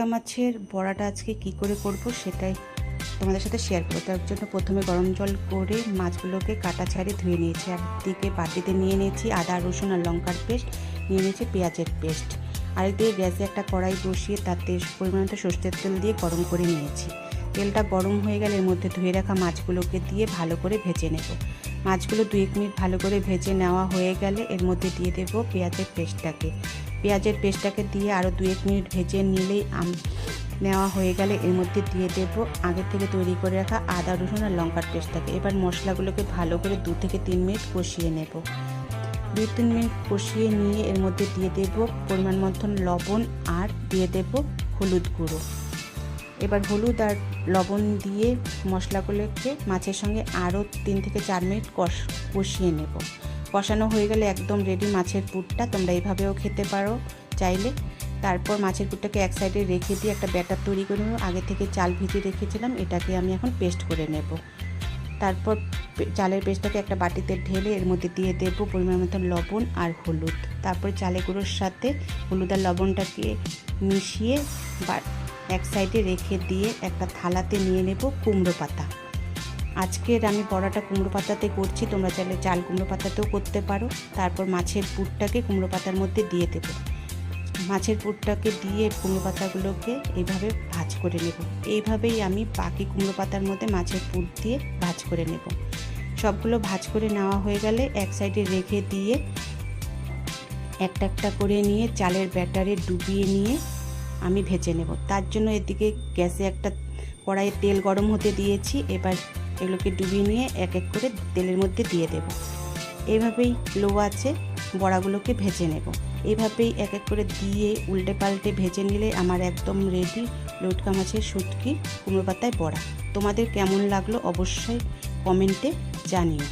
লটকা মাছের বড়াটা আজকে কি করে করব সেটাই তোমাদের সাথে শেয়ার করব। তার জন্য প্রথমে গরম জল করে মাছগুলোকে কাটা ছাড়িয়ে ধুয়ে নিয়েছি। একদিকে বাটিতে নিয়ে নিয়েছি আদা রসুন আর লঙ্কার পেস্ট, নিয়ে নিয়েছি পেঁয়াজের পেস্ট। আরেকদিকে গ্যাসে একটা কড়াই বসিয়ে তাতে পরিমাণ মতো সর্ষের তেল দিয়ে গরম করে নিয়েছি। তেলটা গরম হয়ে গেলে এর মধ্যে ধুয়ে রাখা মাছগুলোকে দিয়ে ভালো করে ভেজে নেব। মাছগুলো 2-1 মিনিট ভালো করে ভেজে নেওয়া হয়ে গেলে এর মধ্যে দিয়ে দেব পেঁয়াজের পেস্টটাকে দিয়ে আরও 2-1 মিনিট ভেজে নিলেই নেওয়া হয়ে গেলে এর মধ্যে দিয়ে দেব আগে থেকে তৈরি করে রাখা আদা রসুন আর লঙ্কার পেস্টটাকে। এবার মশলাগুলোকে ভালো করে 2 থেকে 3 মিনিট কষিয়ে নেব। 2-3 মিনিট কষিয়ে নিয়ে এর মধ্যে দিয়ে দেব পরিমাণ মতন লবণ আর দিয়ে দেব হলুদ গুঁড়ো। এবার হলুদ আর লবণ দিয়ে মশলাগুলোকে মাছের সঙ্গে আরও 3 থেকে 4 মিনিট কষিয়ে নেব। কষানো হয়ে গেলে একদম রেডি মাছের পুরটা। তোমরা এইভাবেও খেতে পারো চাইলে। তারপর মাছের পুরটাকে এক সাইডে রেখে দিয়ে একটা ব্যাটার তৈরি করে নেব। আগে থেকে চাল ভিজিয়ে রেখেছিলাম, এটাকে আমি এখন পেস্ট করে নেব। তারপর চালের পেস্টটাকে একটা বাটিতে ঢেলে এর মধ্যে দিয়ে দেব পরিমাণ মতো লবণ আর হলুদ। তারপরে চালের গুঁড়োর সাথে হলুদ আর লবণটাকে মিশিয়ে এক সাইডে রেখে দিয়ে একটা থালাতে নিয়ে নেব কুমড়ো পাতা। আজকের আমি বড়াটা কুমড়ো পাতাতে করছি, তোমরা চাইলে চাল কুমড়ো পাতাতেও করতে পারো। তারপর মাছের পুরটাকে কুমড়ো পাতার মধ্যে দিয়ে দেব। মাছের পুরটাকে দিয়ে কুমড়ো পাতাগুলোকে এইভাবে ভাজ করে নেব। এইভাবেই আমি বাকি কুমড়ো পাতার মধ্যে মাছের পুর দিয়ে ভাজ করে নেব। সবগুলো ভাজ করে নেওয়া হয়ে গেলে এক সাইডে রেখে দিয়ে একটা একটা করে নিয়ে চালের ব্যাটারে ডুবিয়ে নিয়ে আমি ভেজে নেব। তার জন্য এদিকে গ্যাসে একটা কড়াইয়ে তেল গরম হতে দিয়েছি। এবার এগুলোকে ডুবিয়ে নিয়ে এক এক করে তেলের মধ্যে দিয়ে দেব। এইভাবেই লো আঁচে বড়াগুলোকে ভেজে নেব। এইভাবেই এক এক করে দিয়ে উল্টে পাল্টে ভেজে নিলে আমার একদম রেডি লটকা মাছের শুটকি কুমড়ো পাতায় বড়া। তোমাদের কেমন লাগলো অবশ্যই কমেন্টে জানিও।